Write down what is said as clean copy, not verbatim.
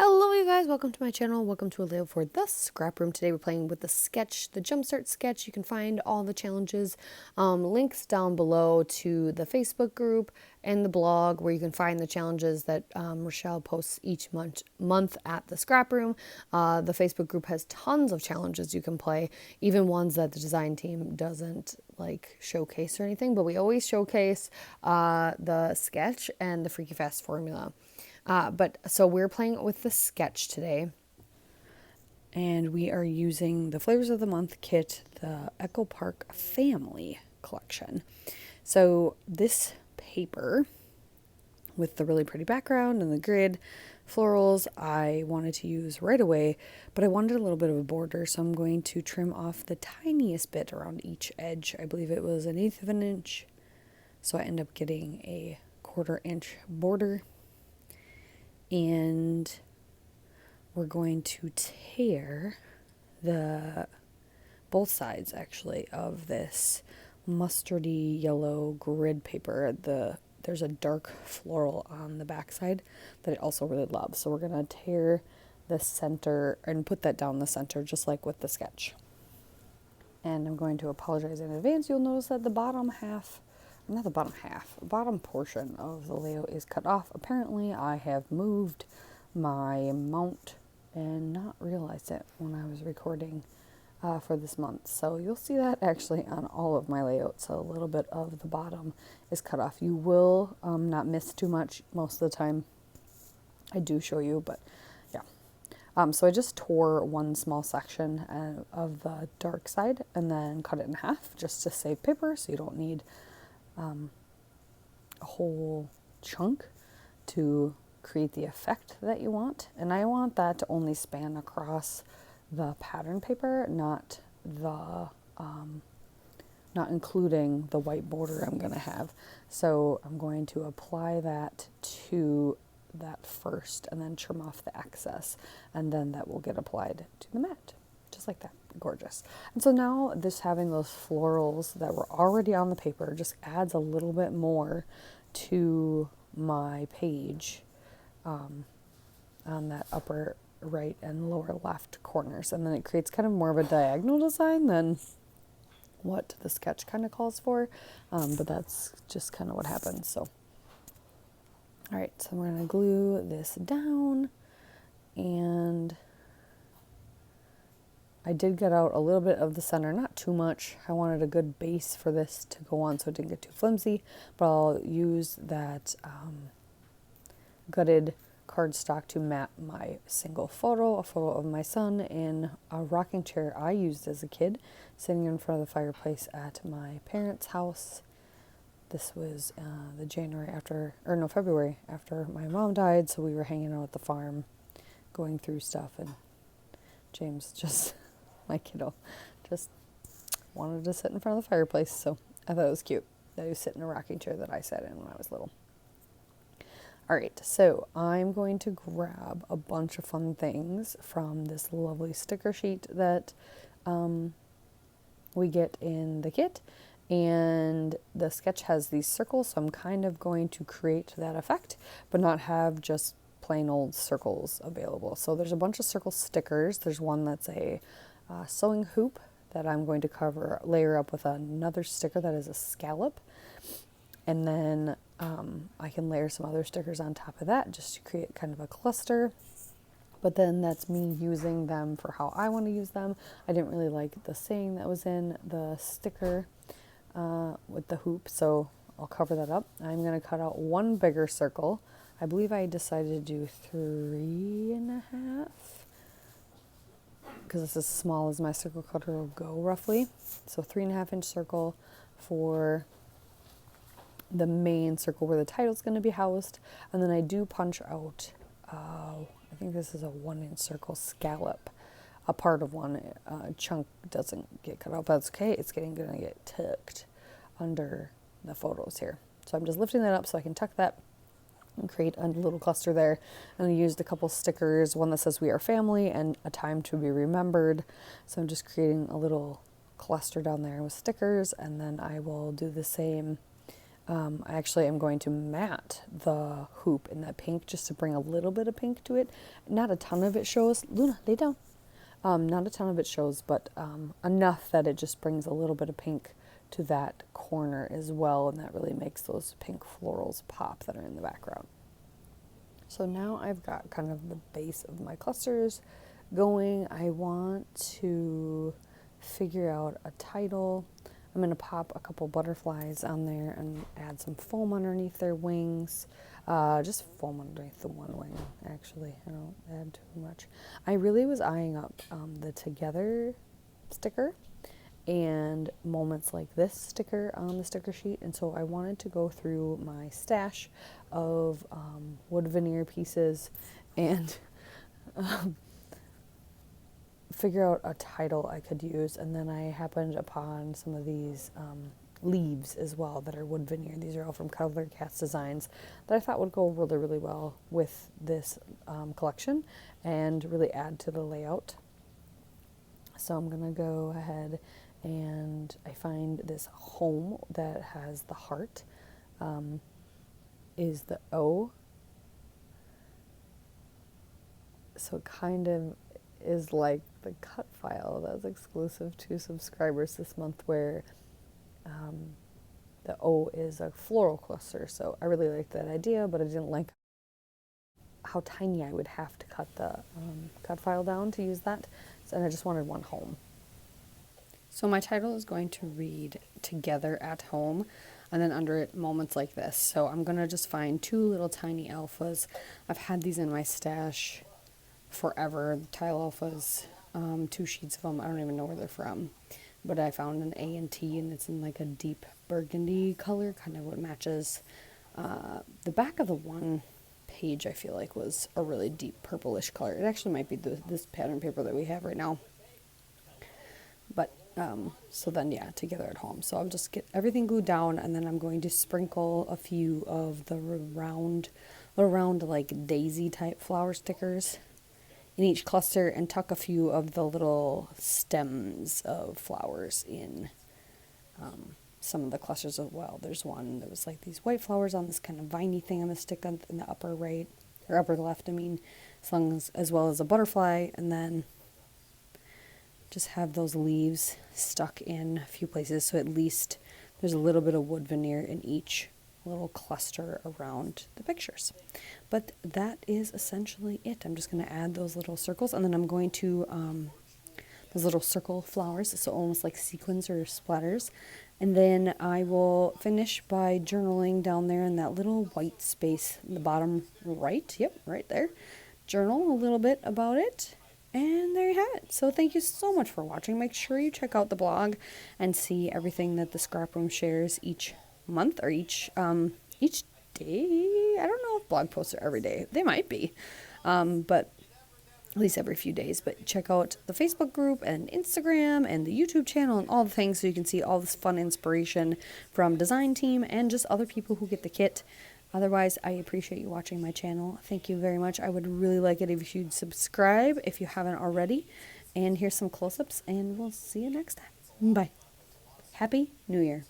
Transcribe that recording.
Hello you guys, welcome to my channel. Welcome to a layout for the scrap room. Today we're playing with the sketch, the jumpstart sketch. You can find all the challenges, links down below to the Facebook group and the blog where you can find the challenges that Rochelle posts each month at the scrap room. The Facebook group has tons of challenges you can play, even ones that the design team doesn't like showcase or anything, but we always showcase the sketch and the Freaky Fast formula. So we're playing with the sketch today, and we are using the Flavors of the Month kit, the Echo Park Family Collection. So this paper with the really pretty background and the grid florals I wanted to use right away, but I wanted a little bit of a border, so I'm going to trim off the tiniest bit around each edge. I believe it was 1/8 of an inch, so I end up getting a 1/4 inch border. And we're going to tear both sides actually of this mustardy yellow grid paper. There's a dark floral on the back side that I also really love. So we're going to tear the center and put that down the center just like with the sketch. And I'm going to apologize in advance. You'll notice that the bottom portion of the layout is cut off. Apparently I have moved my mount and not realized it when I was recording for this month. So you'll see that actually on all of my layouts. So a little bit of the bottom is cut off. You will not miss too much most of the time. I do show you, but yeah. So I just tore one small section of the dark side and then cut it in half just to save paper, so you don't need a whole chunk to create the effect that you want. And I want that to only span across the pattern paper, not including the white border I'm going to have. So I'm going to apply that to that first and then trim off the excess, and then that will get applied to the mat just like that. Gorgeous. And so now this having those florals that were already on the paper just adds a little bit more to my page on that upper right and lower left corners, and then it creates kind of more of a diagonal design than what the sketch kind of calls for, but that's just kind of what happens. So alright, so we're going to glue this down, and I did get out a little bit of the center, not too much. I wanted a good base for this to go on so it didn't get too flimsy, but I'll use that gutted cardstock to map my single photo, a photo of my son in a rocking chair I used as a kid, sitting in front of the fireplace at my parents' house. This was February after my mom died, so we were hanging out at the farm, going through stuff, and James my kiddo just wanted to sit in front of the fireplace, so I thought it was cute that he was sitting in a rocking chair that I sat in when I was little. Alright, so I'm going to grab a bunch of fun things from this lovely sticker sheet that we get in the kit, and the sketch has these circles, so I'm kind of going to create that effect, but not have just plain old circles available. So there's a bunch of circle stickers. There's one that's a sewing hoop that I'm going to layer up with another sticker that is a scallop, and then I can layer some other stickers on top of that just to create kind of a cluster. But then that's me using them for how I want to use them. I didn't really like the saying that was in the sticker with the hoop, so I'll cover that up. I'm going to cut out one bigger circle. I believe I decided to do 3.5 because it's as small as my circle cutter will go roughly. So 3.5 inch circle for the main circle where the title's going to be housed. And then I do punch out, I think this is a 1 inch circle scallop. A part of one chunk doesn't get cut out, but that's okay. It's going to get tucked under the photos here. So I'm just lifting that up so I can tuck that and create a little cluster there. And I used a couple stickers, one that says "We Are Family" and "A Time to Be Remembered." So I'm just creating a little cluster down there with stickers, and then I will do the same I actually am going to matte the hoop in that pink just to bring a little bit of pink to it. Not a ton of it shows. Luna, lay down. Not a ton of it shows, but enough that it just brings a little bit of pink to that corner as well, and that really makes those pink florals pop that are in the background. So now I've got kind of the base of my clusters going. I want to figure out a title. I'm going to pop a couple butterflies on there and add some foam underneath their wings. Just foam underneath the one wing, actually. I don't add too much. I really was eyeing up the Together sticker and Moments Like This sticker on the sticker sheet. And so I wanted to go through my stash of wood veneer pieces and figure out a title I could use. And then I happened upon some of these leaves as well that are wood veneer. These are all from Color Cast Designs that I thought would go really, really well with this collection and really add to the layout. So I'm going to go ahead and I find this home that has the heart is the O. So it kind of is like the cut file that's exclusive to subscribers this month, where the O is a floral cluster. So I really liked that idea, but I didn't like how tiny I would have to cut the cut file down to use that. And I just wanted one home. So my title is going to read Together at Home, and then under it, Moments Like This. So I'm going to just find two little tiny alphas. I've had these in my stash forever, the tile alphas, 2 sheets of them. I don't even know where they're from. But I found an A and T, and it's in like a deep burgundy color, kind of what matches the back of the one page. I feel like was a really deep purplish color. It actually might be this pattern paper that we have right now. But so then, yeah, Together at Home. So I'll just get everything glued down, and then I'm going to sprinkle a few of the round like daisy type flower stickers in each cluster, and tuck a few of the little stems of flowers in some of the clusters as well. There's one that was like these white flowers on this kind of viney thing on the stick in the upper right, or upper left, I mean, as well as a butterfly, and then just have those leaves stuck in a few places, so at least there's a little bit of wood veneer in each little cluster around the pictures. But that is essentially it. I'm just going to add those little circles, and then I'm going to those little circle flowers, so almost like sequins or splatters, and then I will finish by journaling down there in that little white space in the bottom right. Yep, right there. Journal a little bit about it. And there you have it. So thank you so much for watching. Make sure you check out the blog and see everything that the Scrap Room shares each month or each day. I don't know if blog posts are every day. They might be, but at least every few days. But check out the Facebook group and Instagram and the YouTube channel and all the things, so you can see all this fun inspiration from design team and just other people who get the kit. Otherwise, I appreciate you watching my channel. Thank you very much. I would really like it if you'd subscribe if you haven't already. And here's some close-ups, and we'll see you next time. Bye. Happy New Year.